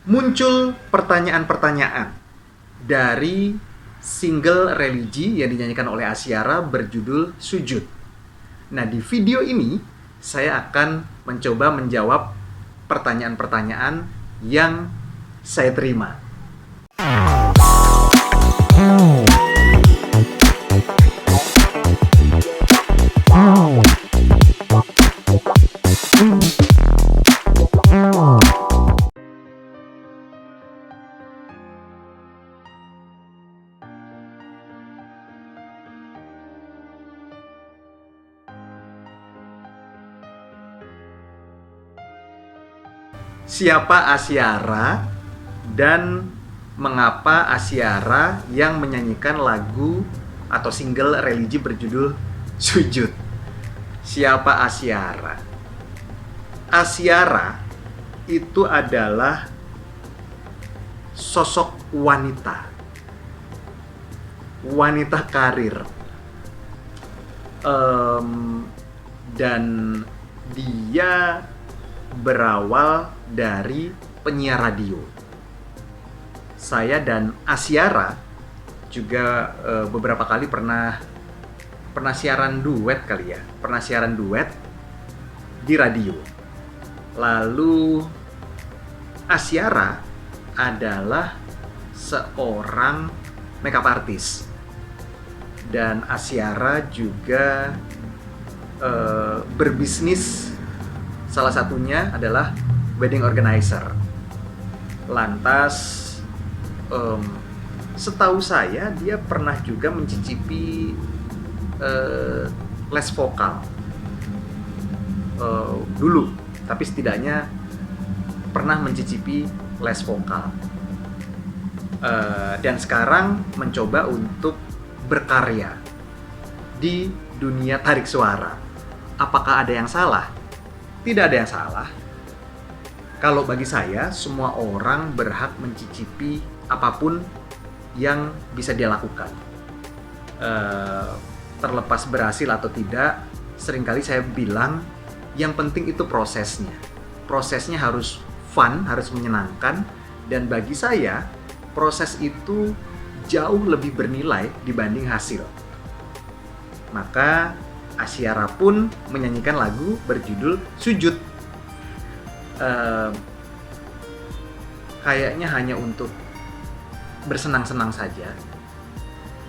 muncul pertanyaan-pertanyaan dari single religi yang dinyanyikan oleh Asyara berjudul Sujud. Nah, di video ini saya akan mencoba menjawab pertanyaan-pertanyaan yang saya terima. Siapa Asyara dan mengapa Asyara yang menyanyikan lagu atau single religi berjudul Sujud? Siapa Asyara? Asyara itu adalah sosok wanita karir, dan dia berawal dari penyiar radio. Saya dan Asyara juga beberapa kali pernah siaran duet kali ya, pernah siaran duet di radio. Lalu Asyara adalah seorang makeup artist dan Asyara juga berbisnis. Salah satunya adalah wedding organizer. Lantas, setahu saya dia pernah juga mencicipi les vokal dulu, tapi setidaknya pernah mencicipi les vokal. Dan sekarang mencoba untuk berkarya di dunia tarik suara. Apakah ada yang salah? Tidak ada yang salah. Kalau bagi saya, semua orang berhak mencicipi apapun yang bisa dia lakukan. Terlepas berhasil atau tidak, seringkali saya bilang, yang penting itu prosesnya. Prosesnya harus fun, harus menyenangkan, dan bagi saya, proses itu jauh lebih bernilai dibanding hasil. Maka Asyara pun menyanyikan lagu berjudul Sujud. Kayaknya hanya untuk bersenang-senang saja,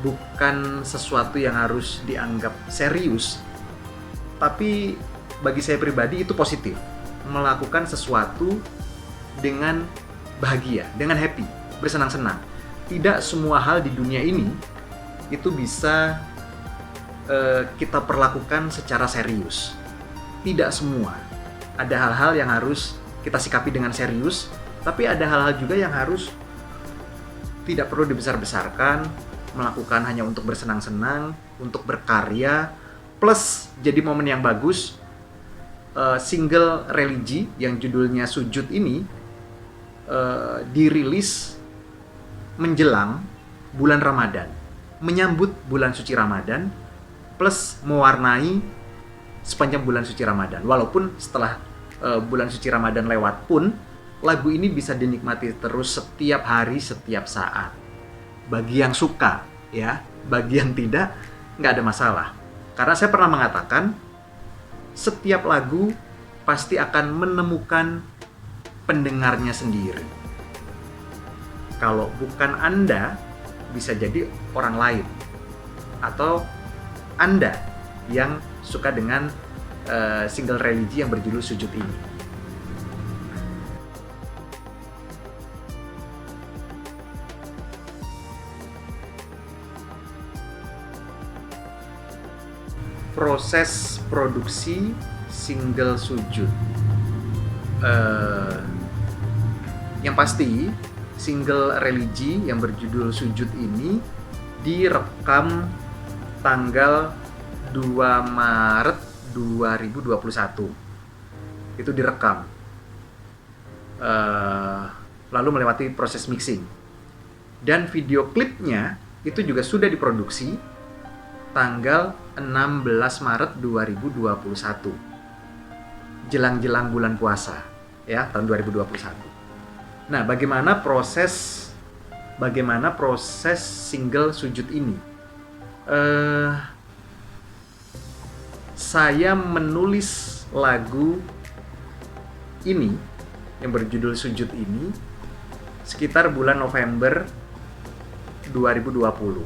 bukan sesuatu yang harus dianggap serius. Tapi bagi saya pribadi itu positif, melakukan sesuatu dengan bahagia, dengan happy, bersenang-senang. Tidak semua hal di dunia ini itu bisa kita perlakukan secara serius. Tidak semua. Ada hal-hal yang harus kita sikapi dengan serius, tapi ada hal-hal juga yang harus tidak perlu dibesar-besarkan, melakukan hanya untuk bersenang-senang, untuk berkarya, plus jadi momen yang bagus. Single religi yang judulnya Sujud ini dirilis menjelang bulan Ramadan, menyambut bulan suci Ramadan, plus mewarnai sepanjang bulan suci Ramadan. Walaupun setelah bulan suci Ramadan lewat pun, lagu ini bisa dinikmati terus setiap hari, setiap saat. Bagi yang suka, ya, bagi yang tidak, nggak ada masalah. Karena saya pernah mengatakan, setiap lagu pasti akan menemukan pendengarnya sendiri. Kalau bukan Anda, bisa jadi orang lain. Atau Anda yang suka dengan single religi yang berjudul Sujud ini. Proses produksi single Sujud. Yang pasti, single religi yang berjudul Sujud ini direkam tanggal 2 Maret 2021. Itu direkam. Lalu melewati proses mixing. Dan video klipnya itu juga sudah diproduksi tanggal 16 Maret 2021. Jelang-jelang bulan puasa, ya, tahun 2021. Nah, bagaimana proses single sujud ini? Eh, saya menulis lagu ini yang berjudul Sujud ini sekitar bulan November 2020.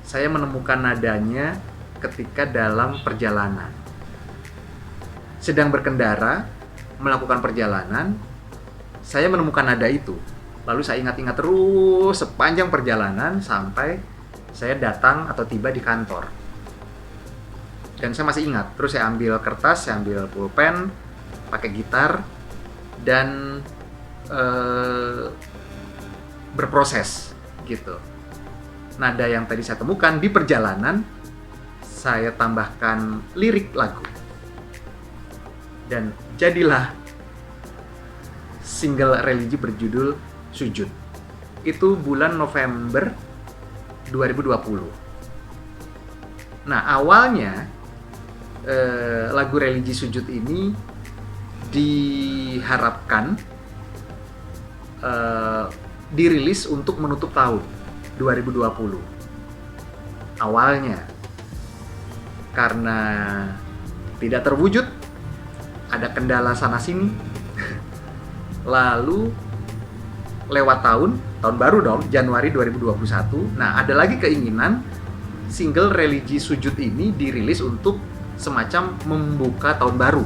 Saya menemukan nadanya ketika dalam perjalanan. Sedang berkendara, melakukan perjalanan, saya menemukan nada itu. Lalu saya ingat-ingat terus sepanjang perjalanan sampai saya datang atau tiba di kantor. Dan saya masih ingat, terus saya ambil kertas, saya ambil pulpen, pakai gitar, dan berproses gitu. Nada yang tadi saya temukan di perjalanan, saya tambahkan lirik lagu. Dan jadilah single religi berjudul Sujud. Itu bulan November 2020. Nah, awalnya lagu religi Sujud ini diharapkan dirilis untuk menutup tahun 2020. Awalnya, karena tidak terwujud, ada kendala sana sini. Lalu lewat tahun baru dong, Januari 2021. Nah, ada lagi keinginan single religi Sujud ini dirilis untuk semacam membuka tahun baru.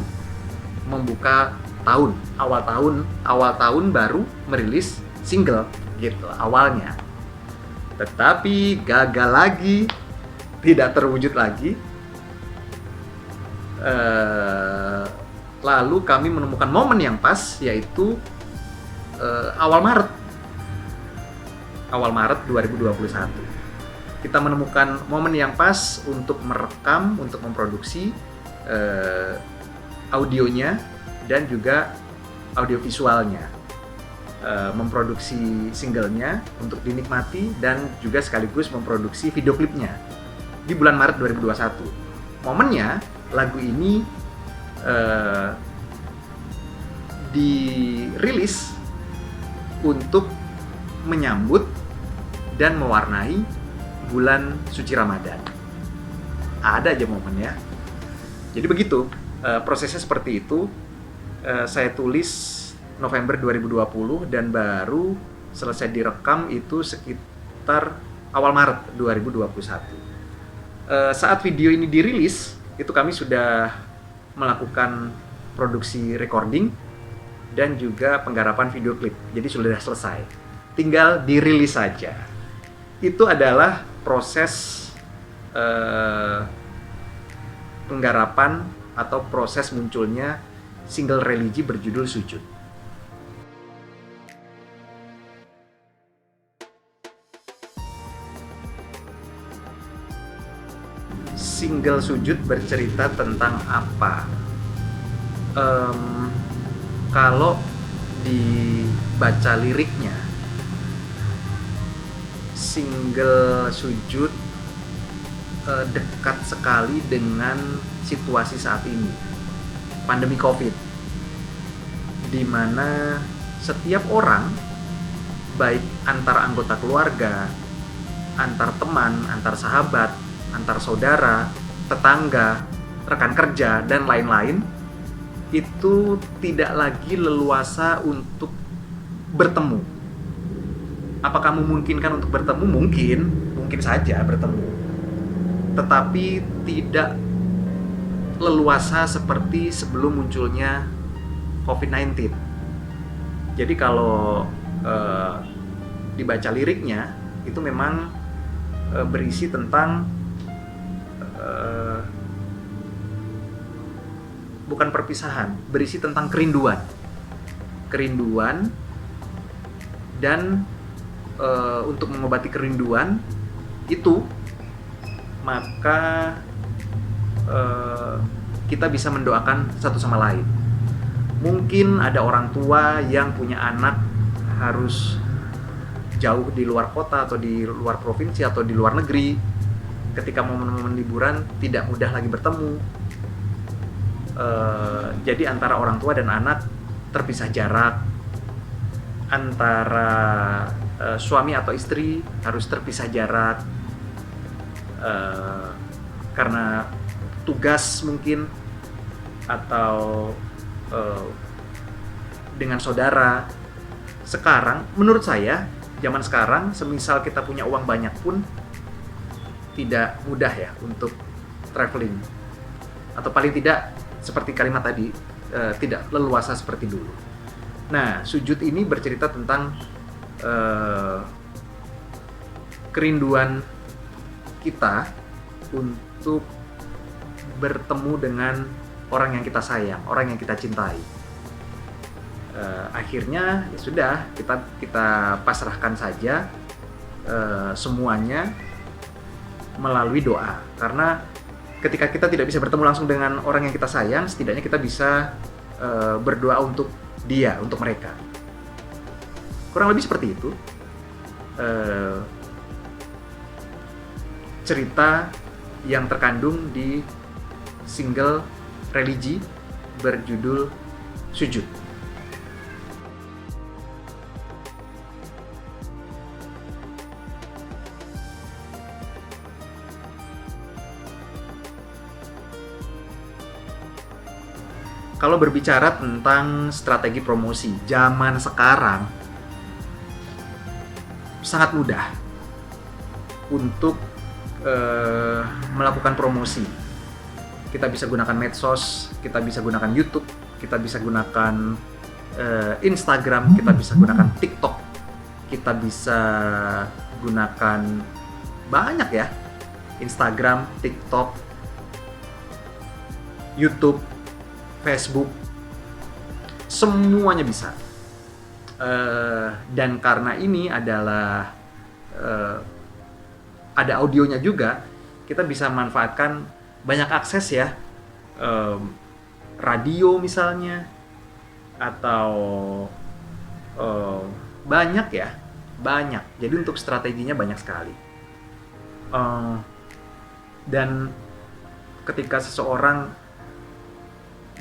Membuka tahun, awal tahun baru merilis single gitu awalnya. Tetapi gagal lagi, tidak terwujud lagi. Lalu kami menemukan momen yang pas, yaitu awal Maret 2021. Kita menemukan momen yang pas untuk merekam, untuk memproduksi audionya dan juga audiovisualnya, memproduksi singlenya untuk dinikmati dan juga sekaligus memproduksi video klipnya di bulan Maret 2021. Momennya lagu ini dirilis untuk menyambut dan mewarnai bulan suci Ramadan. Ada aja momennya. Jadi begitu, prosesnya seperti itu. Saya tulis November 2020 dan baru selesai direkam itu sekitar awal Maret 2021. Saat video ini dirilis, itu kami sudah melakukan produksi recording dan juga penggarapan video klip. Jadi sudah selesai. Tinggal dirilis saja. Itu adalah proses penggarapan atau proses munculnya single religi berjudul Sujud. Single Sujud bercerita tentang apa? Kalau dibaca liriknya, single Sujud dekat sekali dengan situasi saat ini, pandemi COVID, di mana setiap orang, baik antar anggota keluarga, antar teman, antar sahabat, antar saudara, tetangga, rekan kerja, dan lain-lain, itu tidak lagi leluasa untuk bertemu. Apakah memungkinkan untuk bertemu? Mungkin saja bertemu. Tetapi tidak leluasa seperti sebelum munculnya COVID-19. Jadi kalau dibaca liriknya, itu memang berisi tentang bukan perpisahan, berisi tentang kerinduan dan untuk mengobati kerinduan itu, maka kita bisa mendoakan satu sama lain. Mungkin ada orang tua yang punya anak harus jauh di luar kota atau di luar provinsi atau di luar negeri. Ketika momen-momen liburan tidak mudah lagi bertemu. Jadi antara orang tua dan anak terpisah jarak. antara suami atau istri harus terpisah jarak karena tugas mungkin, atau dengan saudara. Sekarang menurut saya zaman sekarang, semisal kita punya uang banyak pun tidak mudah ya untuk traveling, atau paling tidak seperti kalimat tadi, tidak leluasa seperti dulu. Nah, Sujud ini bercerita tentang kerinduan kita untuk bertemu dengan orang yang kita sayang, orang yang kita cintai. Akhirnya ya sudah, kita pasrahkan saja semuanya melalui doa. Karena ketika kita tidak bisa bertemu langsung dengan orang yang kita sayang, setidaknya kita bisa berdoa untuk dia, untuk mereka. Kurang lebih seperti itu cerita yang terkandung di single religi berjudul Sujud. Kalau berbicara tentang strategi promosi, zaman sekarang sangat mudah untuk melakukan promosi. Kita bisa gunakan medsos, kita bisa gunakan YouTube, kita bisa gunakan Instagram, kita bisa gunakan TikTok, kita bisa gunakan banyak ya, Instagram, TikTok, YouTube, Facebook, semuanya bisa. Dan karena ini adalah ada audionya juga, kita bisa manfaatkan banyak akses ya, radio misalnya, atau banyak ya, banyak. Jadi untuk strateginya banyak sekali. Dan ketika seseorang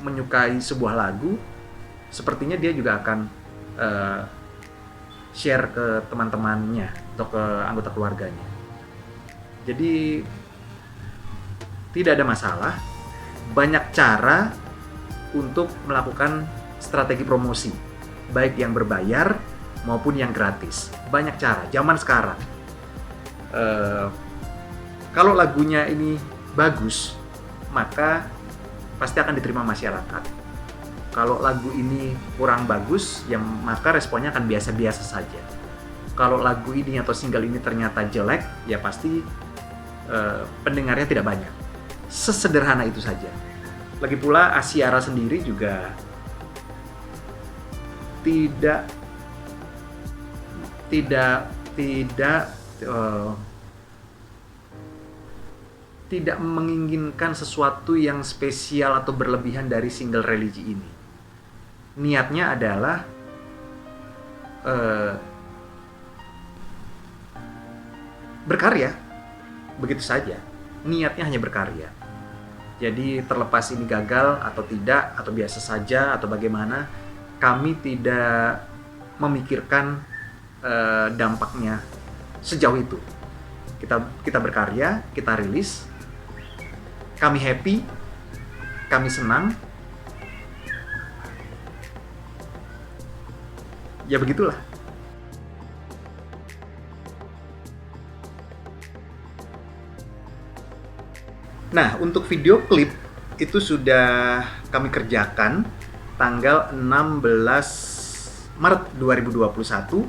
menyukai sebuah lagu, sepertinya dia juga akan share ke teman-temannya atau ke anggota keluarganya. Jadi tidak ada masalah, banyak cara untuk melakukan strategi promosi, baik yang berbayar maupun yang gratis. Banyak cara zaman sekarang. Kalau lagunya ini bagus, maka pasti akan diterima masyarakat. Kalau lagu ini kurang bagus, ya maka responnya akan biasa-biasa saja. Kalau lagu ini atau single ini ternyata jelek, ya pasti pendengarnya tidak banyak. Sesederhana itu saja. Lagi pula Asiara sendiri juga tidak menginginkan sesuatu yang spesial atau berlebihan dari single religi ini. Niatnya adalah berkarya, begitu saja. Niatnya hanya berkarya. Jadi terlepas ini gagal atau tidak, atau biasa saja atau bagaimana, kami tidak memikirkan dampaknya sejauh itu. Kita berkarya, kita rilis, kami happy, kami senang, ya begitulah. Nah, untuk video klip itu sudah kami kerjakan tanggal 16 Maret 2021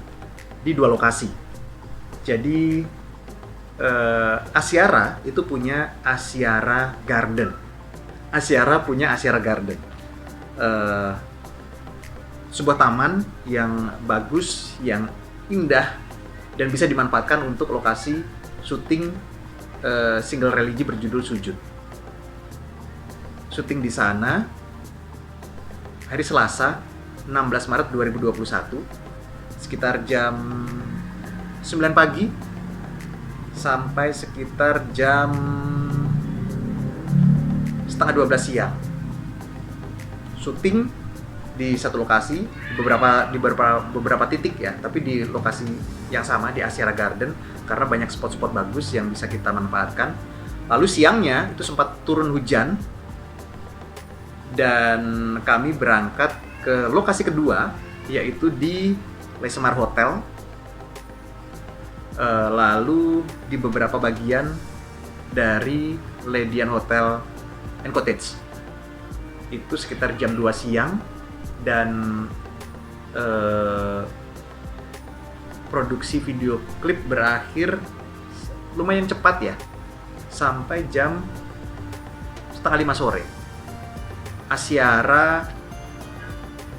di 2 lokasi. Jadi Asiara itu punya Asiara Garden. Asiara punya Asiara Garden. Sebuah taman yang bagus, yang indah, dan bisa dimanfaatkan untuk lokasi syuting single religi berjudul Sujud. Syuting di sana hari Selasa 16 Maret 2021 sekitar jam 9 pagi sampai sekitar jam setengah 12 siang. Syuting di satu lokasi, beberapa titik ya, tapi di lokasi yang sama di Axiara Garden karena banyak spot-spot bagus yang bisa kita manfaatkan. Lalu siangnya itu sempat turun hujan dan kami berangkat ke lokasi kedua, yaitu di Lesemar Hotel. Lalu di beberapa bagian dari Ledian Hotel and Cottage. Itu sekitar jam 2 siang dan produksi video klip berakhir lumayan cepat ya, sampai jam 4:30 sore. Axiara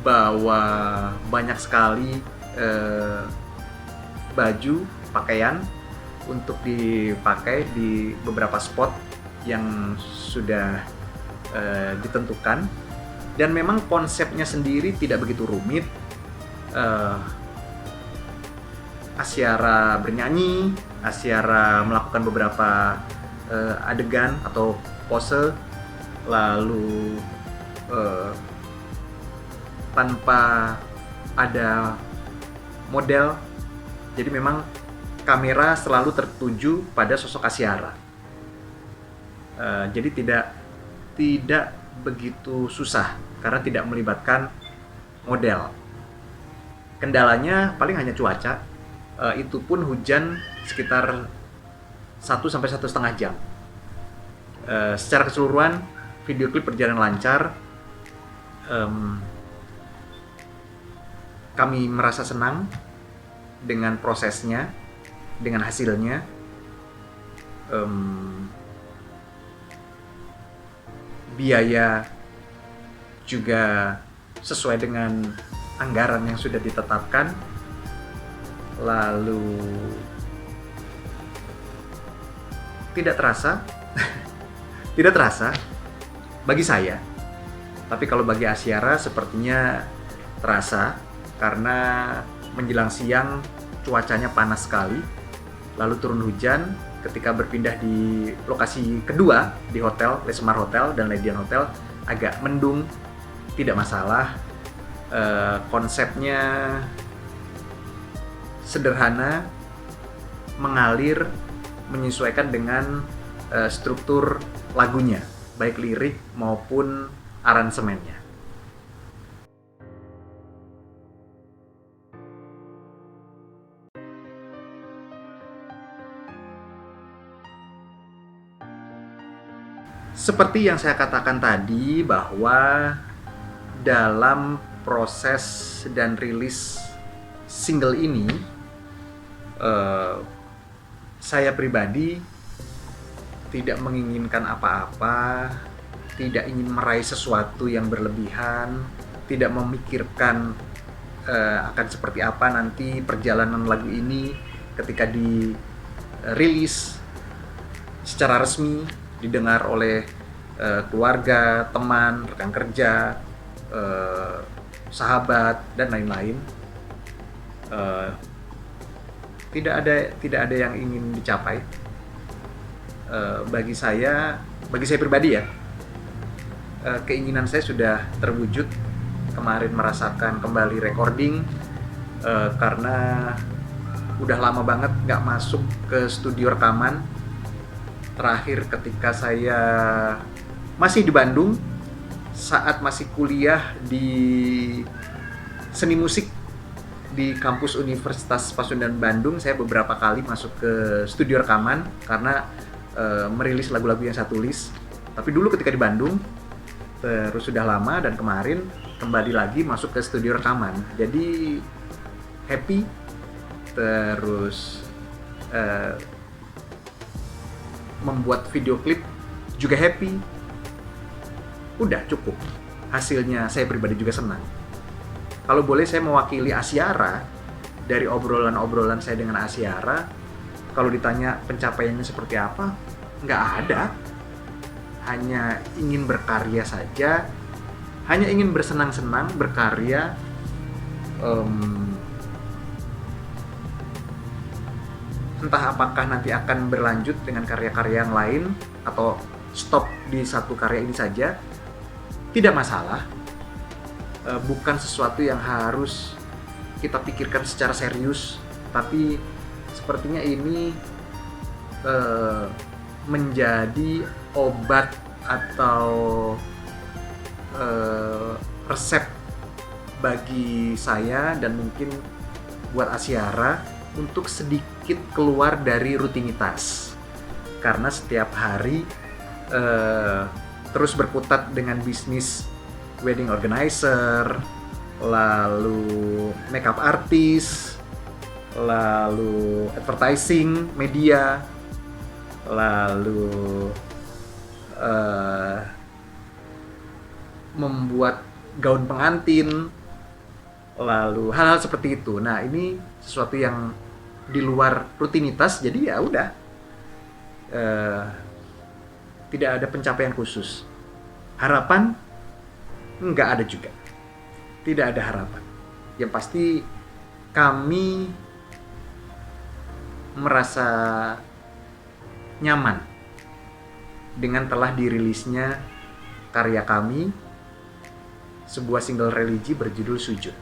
bawa banyak sekali baju, pakaian untuk dipakai di beberapa spot yang sudah ditentukan, dan memang konsepnya sendiri tidak begitu rumit. Axiara bernyanyi, Axiara melakukan beberapa adegan atau pose, lalu tanpa ada model, jadi memang kamera selalu tertuju pada sosok Axiara. Jadi tidak begitu susah karena tidak melibatkan model. Kendalanya paling hanya cuaca, itu pun hujan sekitar 1-1,5 jam. Secara keseluruhan video klip berjalan lancar. Kami merasa senang dengan prosesnya, dengan hasilnya. Biaya juga sesuai dengan anggaran yang sudah ditetapkan. Lalu tidak terasa tidak terasa bagi saya, tapi kalau bagi Axiara sepertinya terasa karena menjelang siang cuacanya panas sekali, lalu turun hujan. Ketika berpindah di lokasi kedua di hotel, Lesemar Hotel dan Ledian Hotel, agak mendung, tidak masalah. Konsepnya sederhana, mengalir, menyesuaikan dengan struktur lagunya, baik lirik maupun aransemennya. Seperti yang saya katakan tadi, bahwa dalam proses dan rilis single ini, saya pribadi tidak menginginkan apa-apa, tidak ingin meraih sesuatu yang berlebihan, tidak memikirkan akan seperti apa nanti perjalanan lagu ini ketika dirilis secara resmi, didengar oleh keluarga, teman, rekan kerja, sahabat, dan lain-lain. Tidak ada yang ingin dicapai. Bagi saya pribadi ya, keinginan saya sudah terwujud. Kemarin merasakan kembali recording, karena udah lama banget nggak masuk ke studio rekaman. Terakhir ketika saya masih di Bandung, saat masih kuliah di seni musik di kampus Universitas Pasundan Bandung, saya beberapa kali masuk ke studio rekaman karena merilis lagu-lagu yang saya tulis. Tapi dulu ketika di Bandung, terus sudah lama, dan kemarin kembali lagi masuk ke studio rekaman. Jadi happy, terus membuat video klip juga happy. Udah cukup. Hasilnya saya pribadi juga senang. Kalau boleh saya mewakili Axiara, dari obrolan-obrolan saya dengan Axiara, kalau ditanya pencapaiannya seperti apa, nggak ada. Hanya ingin berkarya saja, hanya ingin bersenang-senang, berkarya. Entah apakah nanti akan berlanjut dengan karya-karya yang lain atau stop di satu karya ini saja, tidak masalah. bukan sesuatu yang harus kita pikirkan secara serius, tapi sepertinya ini menjadi obat atau resep bagi saya dan mungkin buat Asyara untuk sedikit keluar dari rutinitas, karena setiap hari terus berkutat dengan bisnis wedding organizer, lalu makeup artist, lalu advertising media, lalu membuat gaun pengantin, lalu hal-hal seperti itu. Nah, ini sesuatu yang di luar rutinitas, jadi ya udah tidak ada pencapaian khusus. Harapan nggak ada juga, tidak ada harapan. Yang pasti kami merasa nyaman dengan telah dirilisnya karya kami, sebuah single religi berjudul Sujud.